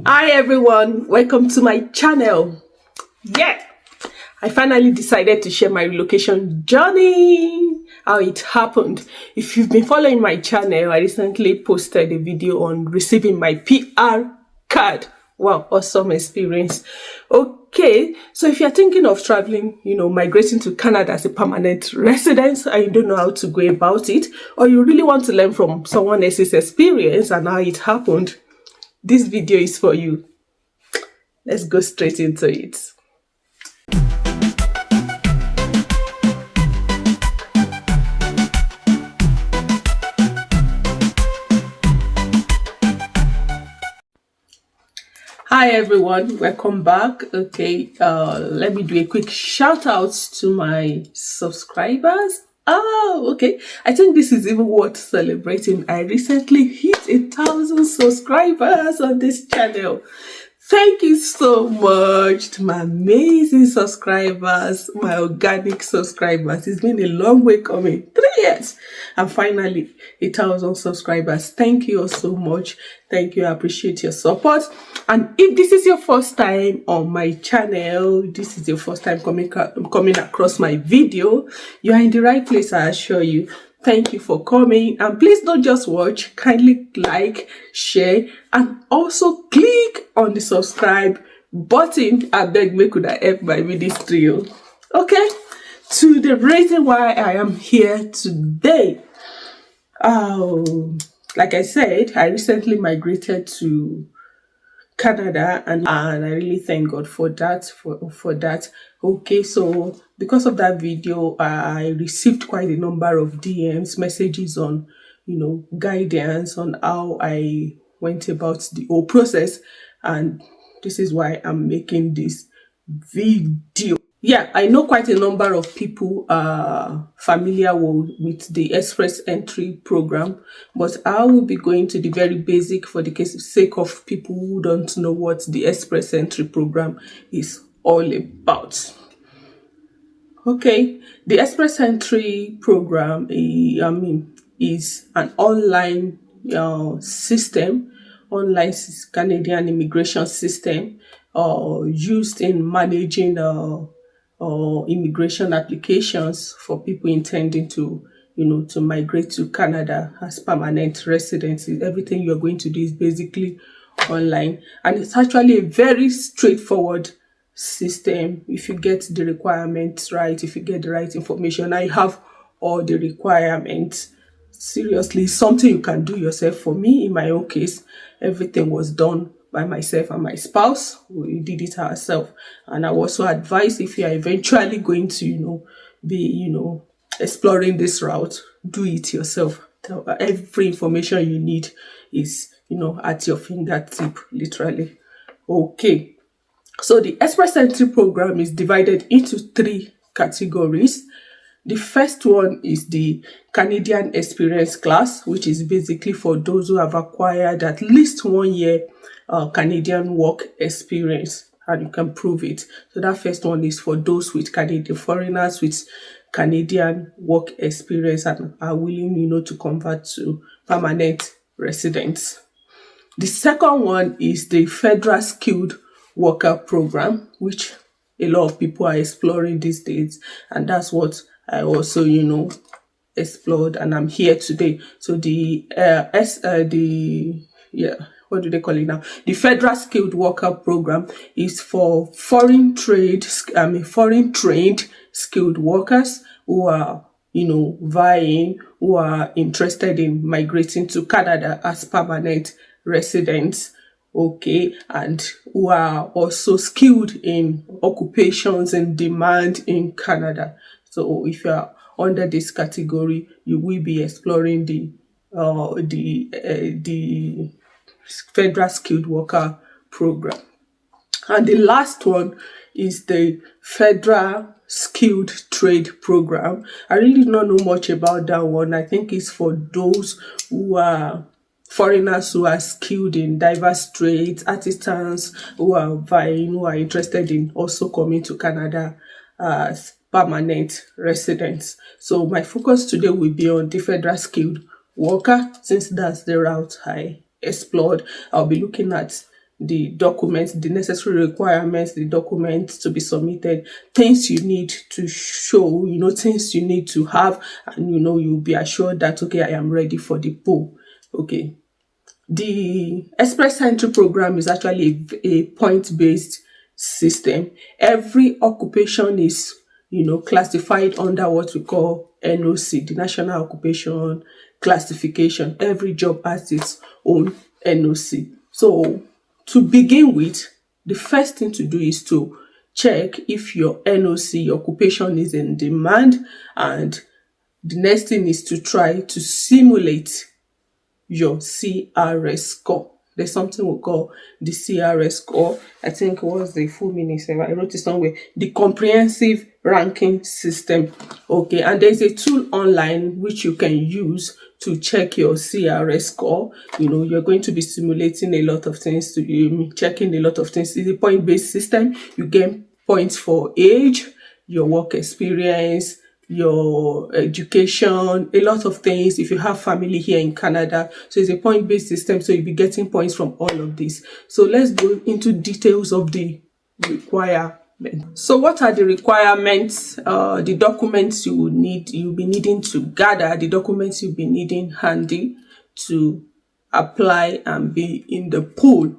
Hi everyone, welcome to my channel. I finally decided to share my relocation journey, how it happened. If you've been following my channel, I recently posted a video on receiving my PR card. Wow, awesome experience. Okay, so if you're thinking of traveling, migrating to Canada as a permanent resident and you don't know how to go about it, or you really want to learn from someone else's experience and how it happened, this video is for you. Let's go straight into it. Hi everyone, welcome back. Okay, let me do a quick shout out to my subscribers. Okay, I think this is even worth celebrating. I recently hit 1,000 subscribers on this channel. Thank you so much to my amazing subscribers, my organic subscribers. It's been a long way coming, 3 years, and finally 1,000 subscribers. Thank you all so much. Thank you. I appreciate your support. And if this is your first time on my channel, this is your first time coming across my video, you are in the right place, I assure you. Thank you for coming, and please don't just watch, kindly like, share, and also click on the subscribe button. I beg me could I help my ministry. Okay, to the reason why I am here today. Like I said, I recently migrated to Canada, and I really thank God for that. For that. Okay, so because of that video, I received quite a number of DMs, messages on, guidance on how I went about the whole process, and this is why I'm making this video. Yeah, I know quite a number of people are familiar with the Express Entry program, but I will be going to the very basic for the sake of people who don't know what the Express Entry program is all about. Okay, the Express Entry program, is an online system, online Canadian immigration system, used in managing immigration applications for people intending to migrate to Canada as permanent residents. Everything you're going to do is basically online, and it's actually a very straightforward system. If you get the requirements right, if you get the right information, I have all the requirements. Seriously, something you can do yourself. For me, in my own case, everything was done by myself and my spouse. We did it ourselves. And I also advise, if you are eventually going to be exploring this route, do it yourself. Every information you need is at your fingertip, literally. Okay, so the Express Entry program is divided into 3 categories. The first one is the Canadian Experience class, which is basically for those who have acquired at least 1 year Canadian work experience, and you can prove it. So that first one is for those with Canadian foreigners with Canadian work experience and are willing, to convert to permanent residents. The second one is the Federal Skilled Worker Program, which a lot of people are exploring these days, and that's what I also, explored, and I'm here today. So what do they call it now? The Federal Skilled Worker Program is for foreign trained skilled workers who are, who are interested in migrating to Canada as permanent residents. Okay, and who are also skilled in occupations in demand in Canada. So if you are under this category, you will be exploring the Federal Skilled Worker Program. And the last one is the Federal Skilled Trade Program. I really don't know much about that one. I think it's for those who are foreigners who are skilled in diverse trades, artisans who are interested in also coming to Canada as permanent residents. So my focus today will be on the Federal Skilled Worker, since that's the route I explored. I'll be looking at the documents, the necessary requirements, the documents to be submitted, things you need to show, things you need to have, and you'll be assured that, okay, I am ready for the poll. Okay. The Express Entry program is actually a point-based system. Every occupation is, classified under what we call NOC, the National Occupation Classification. Every job has its own NOC. So to begin with, the first thing to do is to check if your NOC, your occupation, is in demand, and the next thing is to try to simulate your CRS score. There's something we call the CRS score. I think what's the full meaning? I wrote it somewhere. The Comprehensive Ranking System. Okay, and there's a tool online which you can use to check your CRS score. You're going to be simulating a lot of things, checking a lot of things. It's a point-based system. You get points for age, your work experience, your education, a lot of things. If you have family here in Canada, so it's a point-based system, so you'll be getting points from all of this. So let's go into details of the requirements. So what are the requirements? The documents you'll be needing to gather, the documents you'll be needing handy to apply and be in the pool.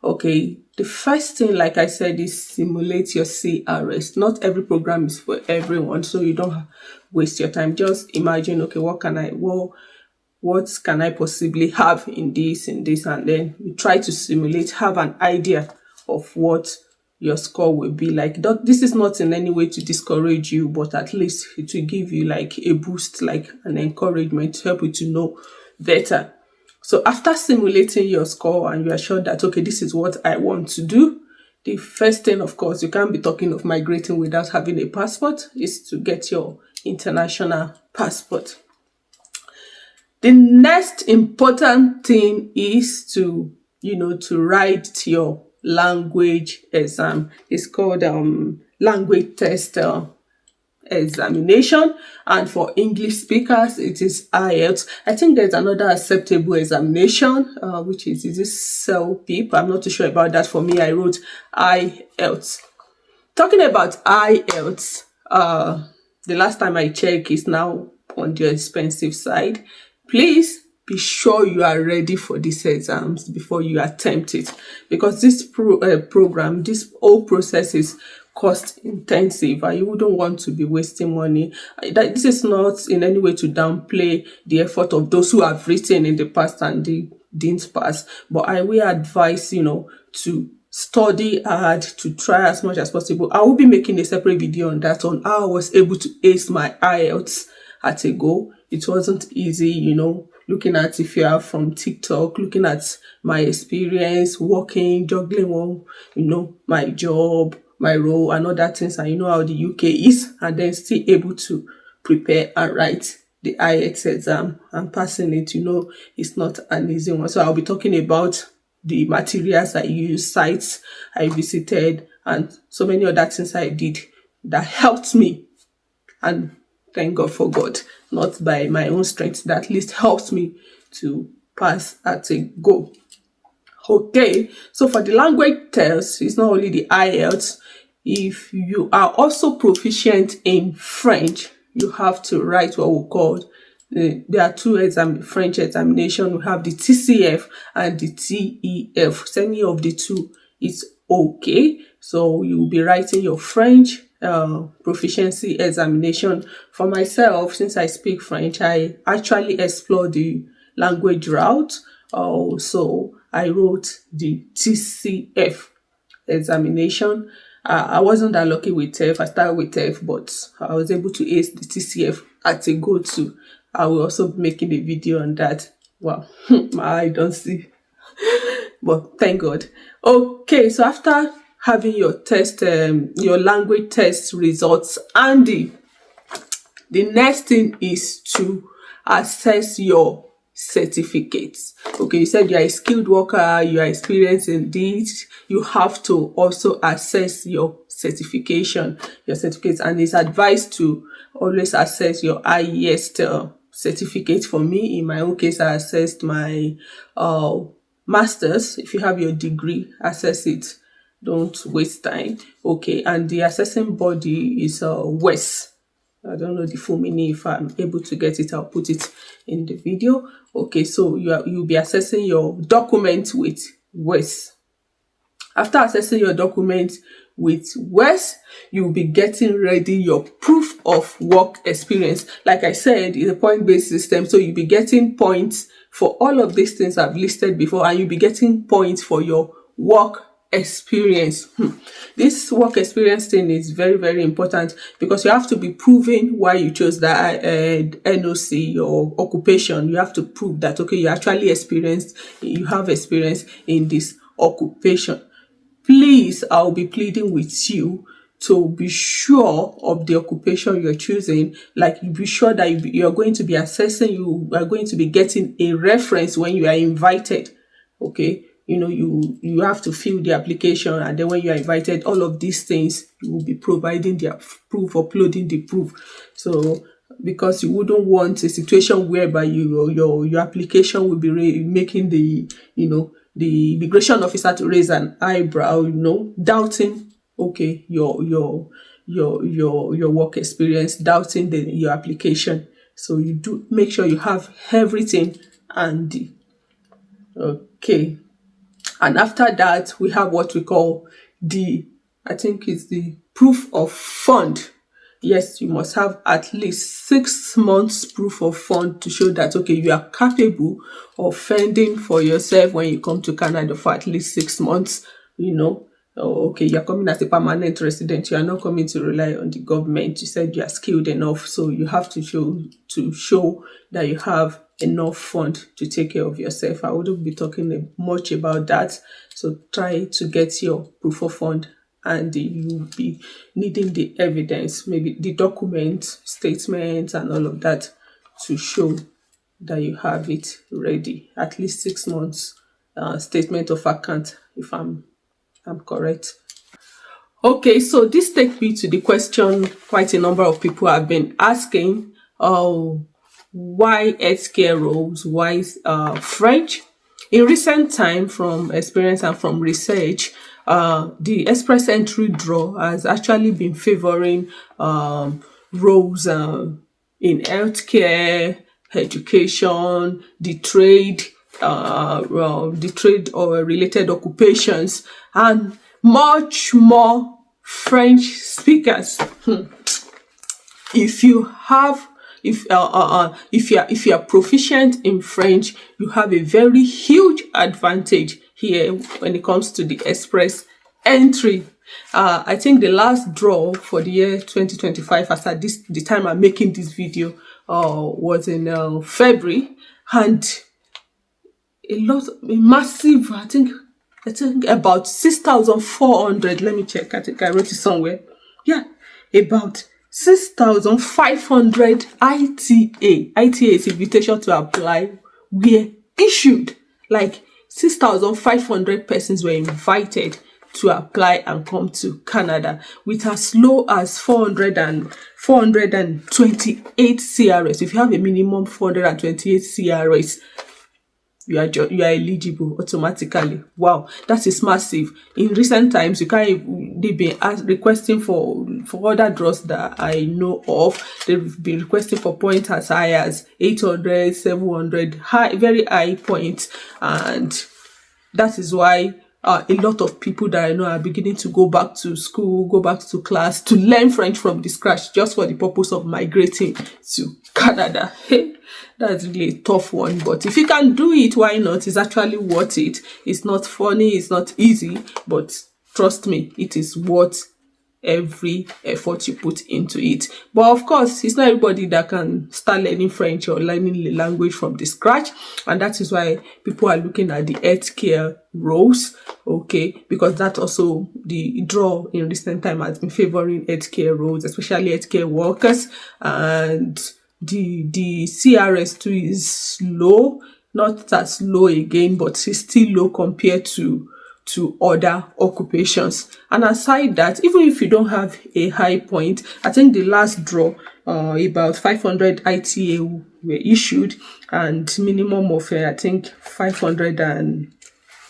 Okay, the first thing, like I said, is simulate your CRS. Not every program is for everyone, so you don't waste your time. Just imagine, okay, what can I possibly have in this, and then you try to simulate, have an idea of what your score will be like. This is not in any way to discourage you, but at least it will give you like a boost, like an encouragement to help you to know better. So after simulating your score and you are sure that, okay, this is what I want to do, the first thing, of course, you can't be talking of migrating without having a passport, is to get your international passport. The next important thing is to write your language exam. It's called language test examination, and for English speakers it is IELTS. I think there's another acceptable examination which is this CELPIP. I'm not too sure about that. For me, I wrote IELTS. Talking about IELTS, the last time I checked, is now on the expensive side. Please be sure you are ready for these exams before you attempt it, because this program, this whole process is cost intensive, and you wouldn't want to be wasting money. This is not in any way to downplay the effort of those who have written in the past and they didn't pass, but I will advise to study hard, to try as much as possible. I will be making a separate video on that, on how I was able to ace my IELTS at a go. It wasn't easy, looking at, if you are from TikTok, looking at my experience working, juggling my job, my role, and other things, and how the UK is, and then still able to prepare and write the IELTS exam and passing it. It's not an easy one. So I'll be talking about the materials I used, sites I visited, and so many other things I did that helped me. And thank God for God, not by my own strength, that at least helped me to pass at a go. Okay, so for the language test, it's not only the IELTS. If you are also proficient in French, you have to write what we call, there are two French examination. We have the TCF and the TEF. Any of the two is okay. So you will be writing your French proficiency examination. For myself, since I speak French, I actually explore the language route. So I wrote the TCF examination. I wasn't that lucky with TEF. I started with TEF, but I was able to ace the TCF at a go too. I will also be making a video on that. Wow, my eye don't see. But thank God. Okay, so after having your test, your language test results handy, the next thing is to assess your certificates. Okay, you said you are a skilled worker, you are experienced in this. You have to also assess your certification, your certificates, and it's advised to always assess your highest certificate. For me, in my own case, I assessed my master's, if you have your degree, access it. Don't waste time. Okay, and the assessing body is WES. I don't know the full meaning. If I'm able to get it, I'll put it in the video. Okay, so you'll be assessing your document with WES. After assessing your document with WES, you'll be getting ready your proof of work experience. Like I said, it's a point-based system, so you'll be getting points for all of these things I've listed before, and you'll be getting points for your work experience. This work experience thing is very, very important, because you have to be proving why you chose that NOC, your occupation. You have to prove that, okay, you actually experienced, you have experience in this occupation. Please, I'll be pleading with you to be sure of the occupation you're choosing. Like, you be sure that you're going to be assessing, you are going to be getting a reference when you are invited. Okay, you have to fill the application, and then when you are invited, all of these things, you will be providing the proof, uploading the proof. So, because you wouldn't want a situation whereby your application will be making the immigration officer to raise an eyebrow, doubting, okay, your work experience, doubting your application. So you do make sure you have everything handy. Okay. And after that, we have what we call I think it's the proof of fund. Yes, you must have at least 6 months proof of fund to show that, okay, you are capable of fending for yourself when you come to Canada for at least 6 months. Okay, you're coming as a permanent resident. You are not coming to rely on the government. You said you are skilled enough, so you have to show that you have enough fund to take care of yourself. I wouldn't be talking much about that. So try to get your proof of fund, and you'll be needing the evidence, maybe the document, statements, and all of that to show that you have it ready. At least 6 months statement of account, if I'm correct. Okay, so this takes me to the question quite a number of people have been asking. Why healthcare roles? Why French? In recent time, from experience and from research, the express entry draw has actually been favoring roles in healthcare, education, the trade or related occupations, and much more French speakers. If you are proficient in French, you have a very huge advantage here when it comes to the express entry. I think the last draw for the year 2025, as at the time I'm making this video, was in February, and massive, I think about 6,400. Let me check. I think I wrote it somewhere. Yeah, about 6,500 ITA is invitation to apply were issued. Like 6,500 persons were invited to apply and come to Canada, with as low as 428 CRS. If you have a minimum 428 CRS, you are eligible automatically. Wow, that is massive. In recent times, they've been requesting for other draws that I know of. They've been requesting for points as high as 800, 700, very high points, and that is why a lot of people that I know are beginning to go back to school, go back to class, to learn French from the scratch, just for the purpose of migrating to Canada. That's really a tough one, but if you can do it, why not? It's actually worth it. It's not funny, it's not easy, but trust me, it is worth every effort you put into it. But of course, it's not everybody that can start learning French or learning the language from the scratch, and that is why people are looking at the healthcare roles, okay, because that also, the draw in recent time has been favoring healthcare roles, especially healthcare workers, and the CRS2 is low, not that low again, but it's still low compared to other occupations. And aside that, even if you don't have a high point, I think the last draw, about 500 ITA were issued, and minimum of I think 500 and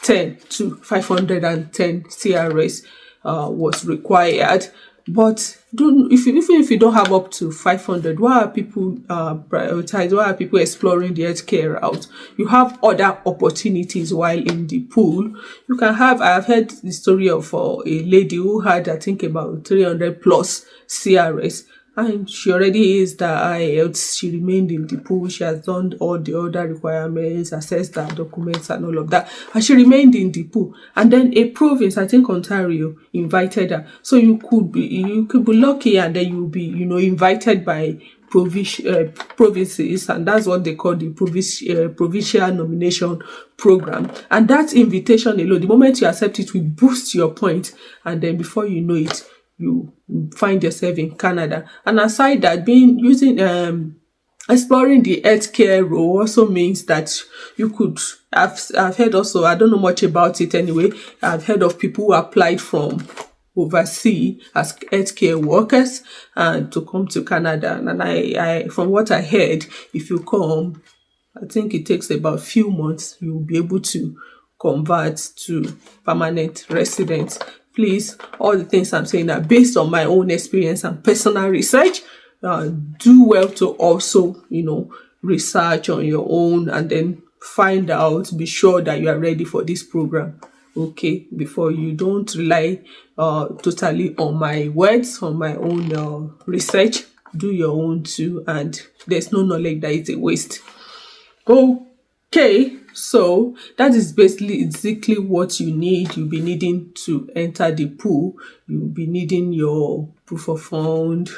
10 to 510 CRS was required. But even if you don't have up to 500, why are people prioritized? Why are people exploring the healthcare route? You have other opportunities while in the pool. You can have, I have heard the story of a lady who had, I think, about 300 plus CRS, and she already is the IELTS. She remained in the pool. She has done all the other requirements, assessed her documents and all of that. And she remained in the pool. And then a province, I think Ontario, invited her. So you could be lucky, and then you'll be, invited by provinces, and that's what they call the provincial nomination program. And that invitation alone, the moment you accept it, will boost your point, and then before you know it, you find yourself in Canada. And aside that, exploring the healthcare role also means that you could, I've heard also, I don't know much about it anyway, I've heard of people who applied from overseas as healthcare workers and to come to Canada. And I from what I heard, if you come, I think it takes about a few months, you'll be able to convert to permanent residence. Please, all the things I'm saying are based on my own experience and personal research. Do well to also, research on your own and then find out, be sure that you are ready for this program. Okay, before you don't rely totally on my words, on my own research. Do your own too, and there's no knowledge that is a waste. Okay, so that is basically what you need. You'll be needing to enter the pool. You'll be needing your proof of fund,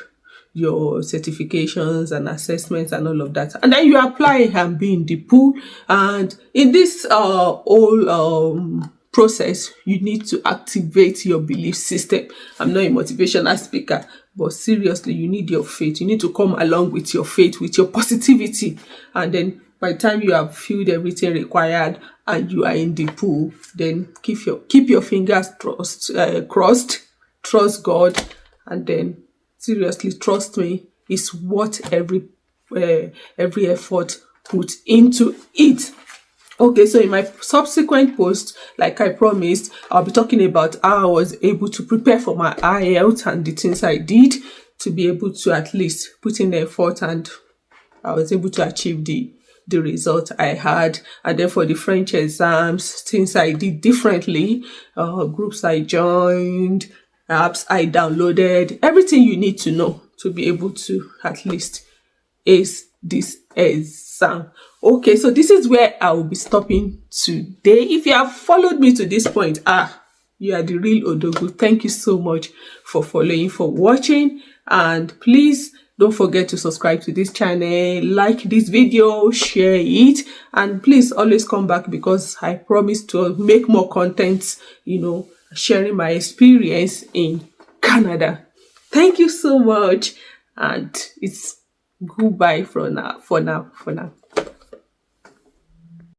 your certifications and assessments and all of that. And then you apply and be in the pool. And in this whole process, you need to activate your belief system. I'm not a motivational speaker, but seriously, you need your faith. You need to come along with your faith, with your positivity. And then by the time you have filled everything required and you are in the pool, then keep your fingers crossed, trust God, and then seriously, trust me, it's worth every effort put into it. Okay, so in my subsequent post, like I promised, I'll be talking about how I was able to prepare for my IELTS and the things I did to be able to at least put in the effort, and I was able to achieve the result I had. And then for the French exams, things I did differently, groups I joined, apps I downloaded, everything you need to know to be able to at least ace this exam. Okay, so this is where I will be stopping today. If you have followed me to this point, you are the real Odogu. Thank you so much for following, for watching, and please don't forget to subscribe to this channel, like this video, share it, and please always come back because I promise to make more content, sharing my experience in Canada. Thank you so much, and it's goodbye for now.